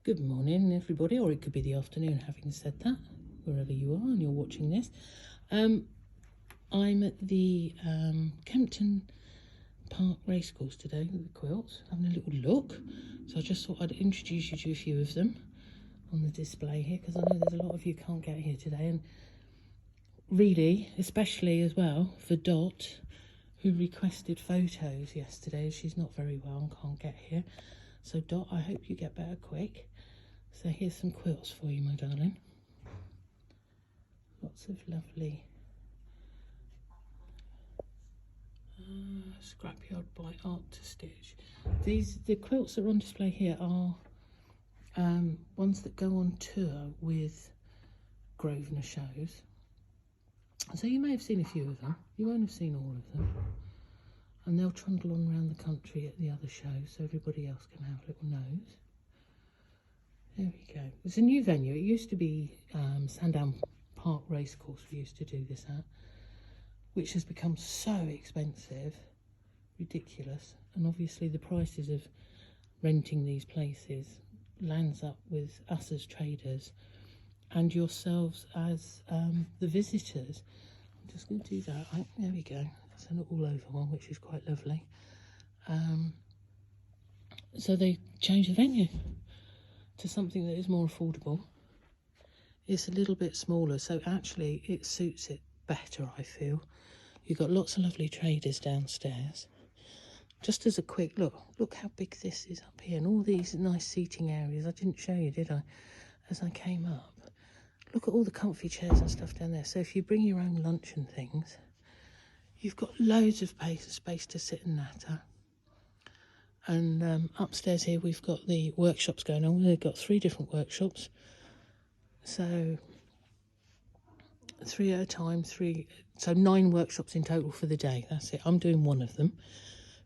Good morning, everybody, or it could be the afternoon, having said that, wherever you are and you're watching this. I'm at the Kempton Park Racecourse today with the quilts, having a little look. So I just thought I'd introduce you to a few of them on the display here, because I know there's a lot of you can't get here today. And really, especially as well for Dot, who requested photos yesterday. She's not very well and can't get here. So Dot, I hope you get better quick. So here's some quilts for you, my darling. Lots of lovely scrapyard by Art to Stitch. The quilts that are on display here are ones that go on tour with Grosvenor shows. So you may have seen a few of them. You won't have seen all of them. And they'll trundle on around the country at the other shows, so everybody else can have a little nose. There we go. It's a new venue. It used to be Sandown Park Racecourse we used to do this at, which has become so expensive, ridiculous. And obviously the prices of renting these places lands up with us as traders and yourselves as the visitors. I'm just going to do that. Right, there we go. That's an all over one, which is quite lovely. So they changed the venue to something that is more affordable. It's a little bit smaller, so actually it suits it better, I feel. You've got lots of lovely traders downstairs. Just as a quick look how big this is up here, and all these nice seating areas. I didn't show you, did I, as I came up? Look at all the comfy chairs and stuff down there. So if you bring your own lunch and things, you've got loads of space to sit and natter. And upstairs here we've got the workshops going on. We've got 3 different workshops. So 3 at a time, so 9 workshops in total for the day. That's it. I'm doing one of them.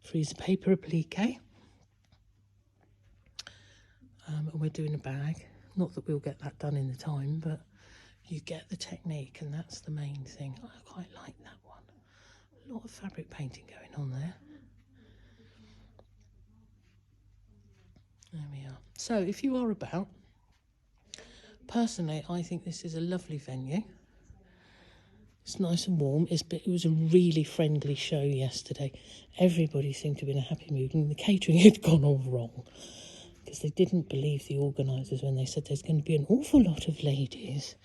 Freeze paper applique. And we're doing a bag. Not that we'll get that done in the time, but you get the technique, and that's the main thing. I quite like that one. A lot of fabric painting going on there. There we are. So if you are about, personally, I think this is a lovely venue. It's nice and warm. It was a really friendly show yesterday. Everybody seemed to be in a happy mood, and the catering had gone all wrong because they didn't believe the organisers when they said there's going to be an awful lot of ladies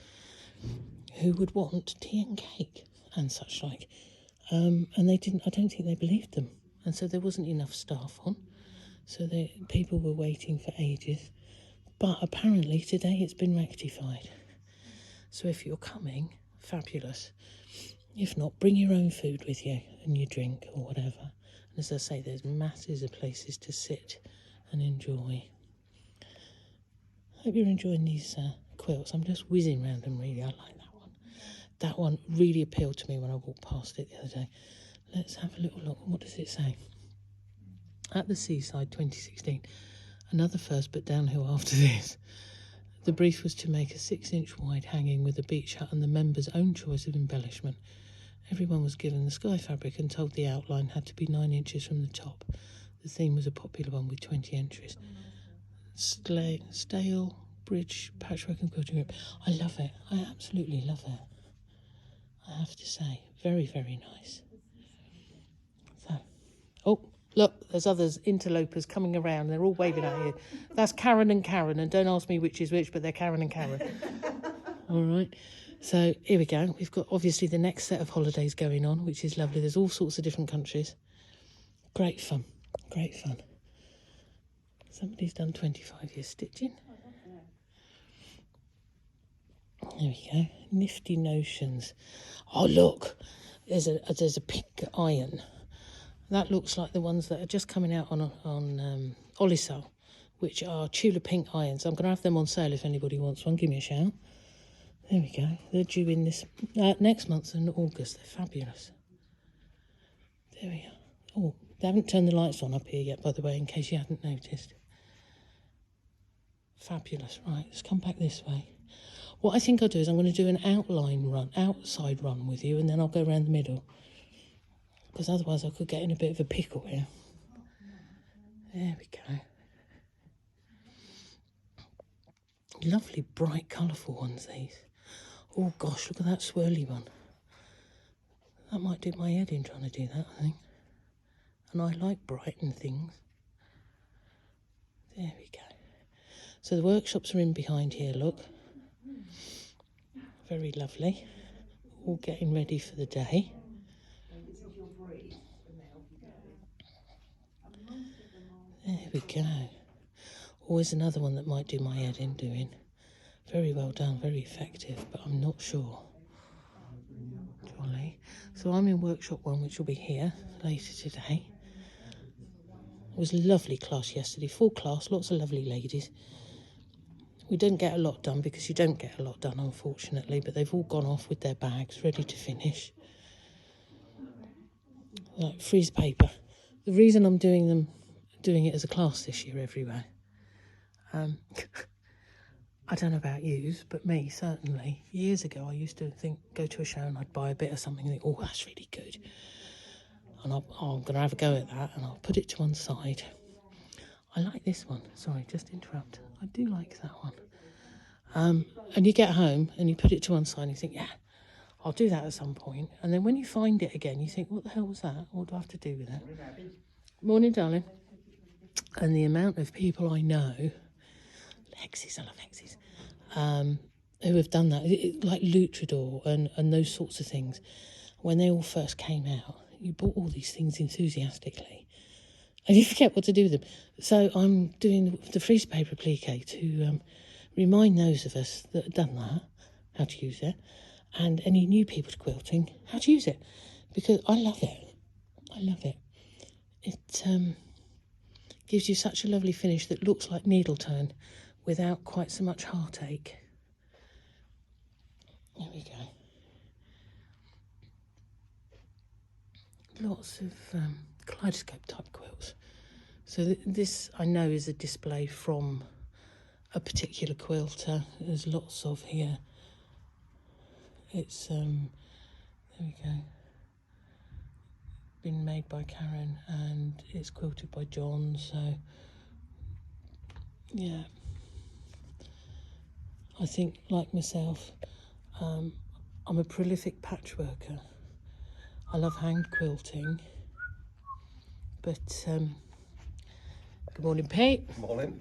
who would want tea and cake and such like. And they didn't. I don't think they believed them, and so there wasn't enough staff on. So people were waiting for ages. But apparently today it's been rectified. So if you're coming, fabulous. If not, bring your own food with you and your drink or whatever. And as I say, there's masses of places to sit and enjoy. I hope you're enjoying these quilts. I'm just whizzing around them, really. I like that one. That one really appealed to me when I walked past it the other day. Let's have a little look. What does it say? At the Seaside 2016. Another first, but downhill after this. The brief was to make a 6-inch wide hanging with a beach hut and the members' own choice of embellishment. Everyone was given the sky fabric and told the outline had to be 9 inches from the top. The theme was a popular one with 20 entries. Stale, bridge, patchwork and quilting group. I love it. I absolutely love it. I have to say, very, very nice. So, oh, look, there's others, interlopers coming around. They're all waving at you. That's Karen and Karen, and don't ask me which is which, but they're Karen and Karen. All right. So here we go. We've got obviously the next set of holidays going on, which is lovely. There's all sorts of different countries. Great fun. Great fun. Somebody's done 25 years stitching. There we go. Nifty notions. Oh, look. There's a pink iron. That looks like the ones that are just coming out on Olisal, which are Tula pink irons. I'm going to have them on sale if anybody wants one. Give me a shout. There we go. They're due in this next month in August. They're fabulous. There we are. Oh, they haven't turned the lights on up here yet, by the way, in case you hadn't noticed. Fabulous. Right, let's come back this way. What I think I'll do is I'm going to do an outside run with you, and then I'll go around the middle. Because otherwise I could get in a bit of a pickle here. There we go. Lovely, bright, colourful ones, these. Oh gosh, look at that swirly one. That might do my head in trying to do that, I think. And I like bright and things. There we go. So the workshops are in behind here, look. Very lovely. All getting ready for the day. There we go. Always another one that might do my head in doing. Very well done, very effective, but I'm not sure. Jolly. So I'm in workshop 1, which will be here later today. It was a lovely class yesterday, full class, lots of lovely ladies. We didn't get a lot done because you don't get a lot done, unfortunately, but they've all gone off with their bags ready to finish. Like freeze paper. The reason I'm doing it as a class this year everywhere, I don't know about yous, but me, certainly. Years ago, I used to go to a show and I'd buy a bit of something and think, oh, that's really good. And I'm going to have a go at that, and I'll put it to one side. I like this one. Sorry, just interrupt. I do like that one. And you get home and you put it to one side and you think, yeah, I'll do that at some point. And then when you find it again, you think, what the hell was that? What do I have to do with it? Morning, darling. And the amount of people I know, Lexi's, I love Lexi's, who have done that, like Luchador and those sorts of things. When they all first came out, you bought all these things enthusiastically and you forget what to do with them. So I'm doing the freeze paper applique to remind those of us that have done that, how to use it, and any new people to quilting, how to use it. Because I love it. I love it. It gives you such a lovely finish that looks like needle turn without quite so much heartache. There we go. Lots of kaleidoscope type quilts. So this I know is a display from a particular quilter. There's lots of here. It's there we go. Been made by Karen and it's quilted by John. So yeah, I think like myself, I'm a prolific patchworker. I love hand quilting, but good morning, Pete. Good morning.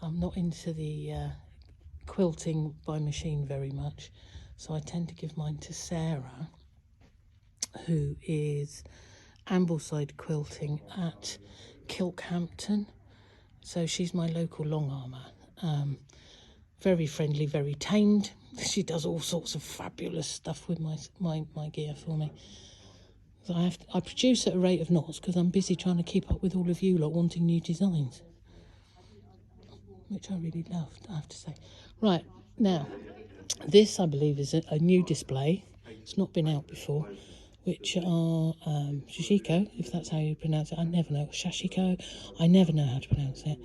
I'm not into the quilting by machine very much, so I tend to give mine to Sarah, who is Ambleside Quilting at Kempton. So she's my local long armour. Very friendly, very tamed. She does all sorts of fabulous stuff with my gear for me. So I produce at a rate of knots because I'm busy trying to keep up with all of you lot wanting new designs, which I really loved, I have to say. Right, now, this I believe is a new display. It's not been out before, which are shashiko, if that's how you pronounce it. I never know. Shashiko, I never know how to pronounce it.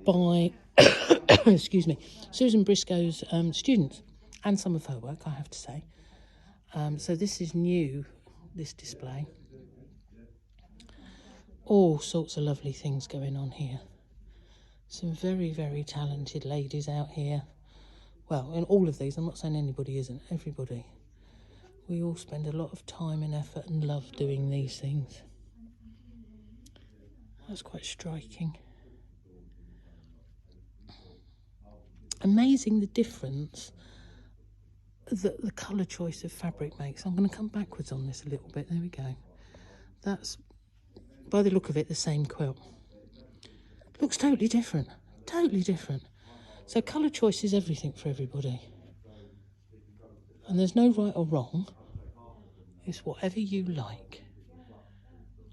By, excuse me, Susan Briscoe's students, and some of her work, I have to say. So this is new, this display. All sorts of lovely things going on here. Some very, very talented ladies out here. Well, in all of these, I'm not saying anybody isn't, everybody. We all spend a lot of time and effort and love doing these things. That's quite striking. Amazing the difference that the colour choice of fabric makes. I'm going to come backwards on this a little bit. There we go. That's, by the look of it, the same quilt. Looks totally different. Totally different. So colour choice is everything for everybody. And there's no right or wrong. It's whatever you like.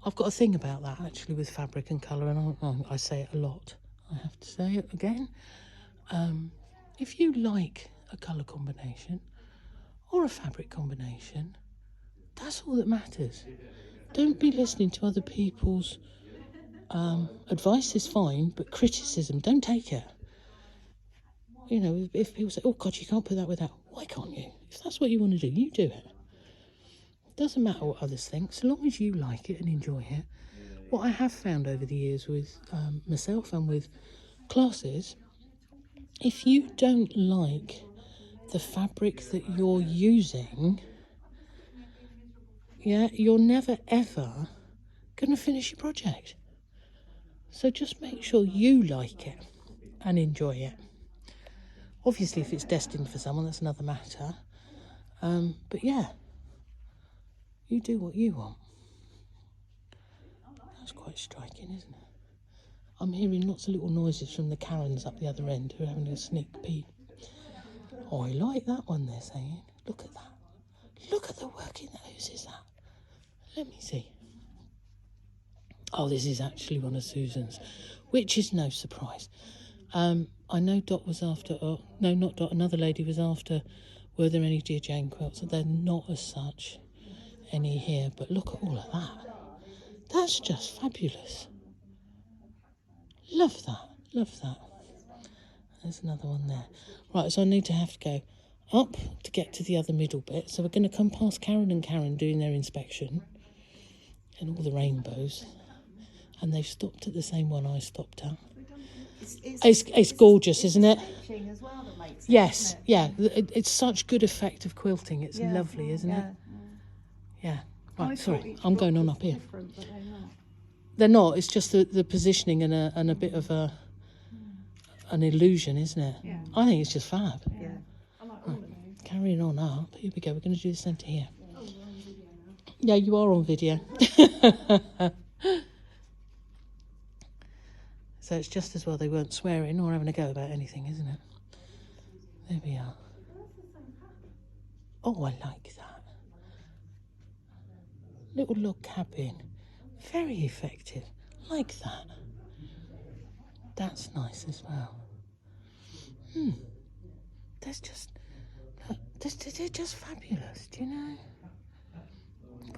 I've got a thing about that, actually, with fabric and colour, and I say it a lot. I have to say it again. If you like a colour combination or a fabric combination, that's all that matters. Don't be listening to other people's advice is fine, but criticism, don't take it. You know, if people say, oh God, you can't put that with that, why can't you? If that's what you want to do, you do it. It doesn't matter what others think, so long as you like it and enjoy it. What I have found over the years with myself and with classes, if you don't like the fabric that you're using, yeah, you're never ever going to finish your project. So just make sure you like it and enjoy it. Obviously, if it's destined for someone, that's another matter. But yeah, you do what you want. That's quite striking, isn't it? I'm hearing lots of little noises from the Karens up the other end who are having a sneak peek. Oh, I like that one they're saying. Look at that. Look at the work in that. Whose is that? Let me see. Oh, this is actually one of Susan's, which is no surprise. I know Dot was after, no, not Dot, another lady was after, were there any Dear Jane quilts? They're not as such any here, but look at all of that. That's just fabulous. Love that, love that. There's another one there. Right, so I need to have to go up to get to the other middle bit. So we're going to come past Karen and Karen doing their inspection and all the rainbows. And they've stopped at the same one I stopped at. It's gorgeous, isn't it? As well that makes it, Yes, isn't it? yeah. It's such good effect of quilting. It's lovely, isn't it? Yeah. Right, sorry, I'm going on up here. But they're not. They're not. It's just the positioning and a bit of an illusion, isn't it? Yeah. I think it's just fab. Yeah. I like all of those. Carrying on up. Here we go. We're going to do the centre here. Oh, you're on video now. Yeah, you are on video. So it's just as well they weren't swearing or having a go about anything, isn't it? There we are. Oh, I like that. Little log cabin. Very effective. Like that. That's nice as well. There's just... they're just fabulous, do you know?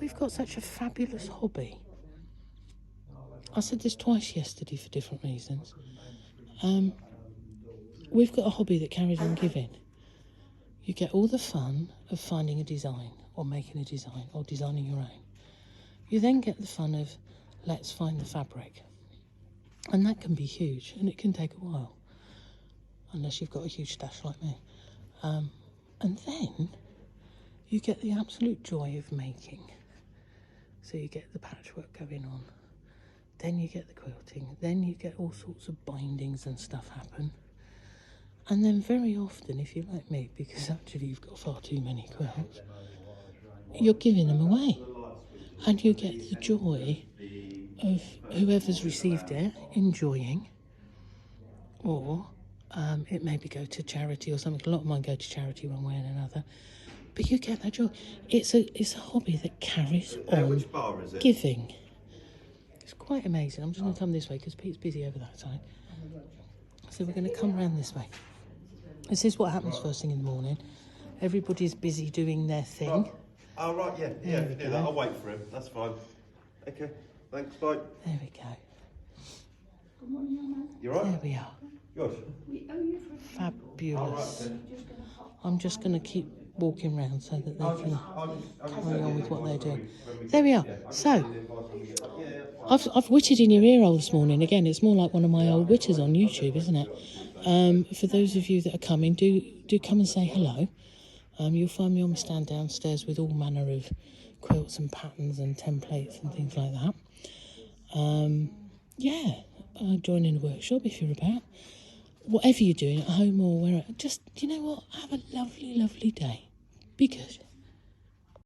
We've got such a fabulous hobby. I said this twice yesterday for different reasons. We've got a hobby that carries on giving. You get all the fun of finding a design or making a design or designing your own. You then get the fun of let's find the fabric. And that can be huge and it can take a while. Unless you've got a huge stash like me. And then you get the absolute joy of making. So you get the patchwork going on. Then you get the quilting. Then you get all sorts of bindings and stuff happen. And then very often, if you're like me, because actually you've got far too many quilts, you're giving them away. And you get the joy of whoever's received it enjoying, or it maybe go to charity or something. A lot of mine go to charity one way and another. But you get that joy. It's a hobby that carries on which bar is it? giving. It's quite amazing. I'm just going to come this way because Pete's busy over that side. So we're going to come round this way. This is what happens first thing in the morning. Everybody's busy doing their thing. Oh, right, yeah, There if we you do go. that, I'll wait for him. That's fine. Okay, thanks, bye. There we go. You all There right? we are. Good. Fabulous. I'm just going to keep walking round so that they can carry on with what they're doing. There we are. So, I've witted in your ear hole this morning. Again, it's more like one of my old witters on YouTube, isn't it? For those of you that are coming, do come and say hello. You'll find me on my stand downstairs with all manner of quilts and patterns and templates and things like that. Join in the workshop if you're about. Whatever you're doing at home or where, just, you know what, have a lovely, lovely day. Be good.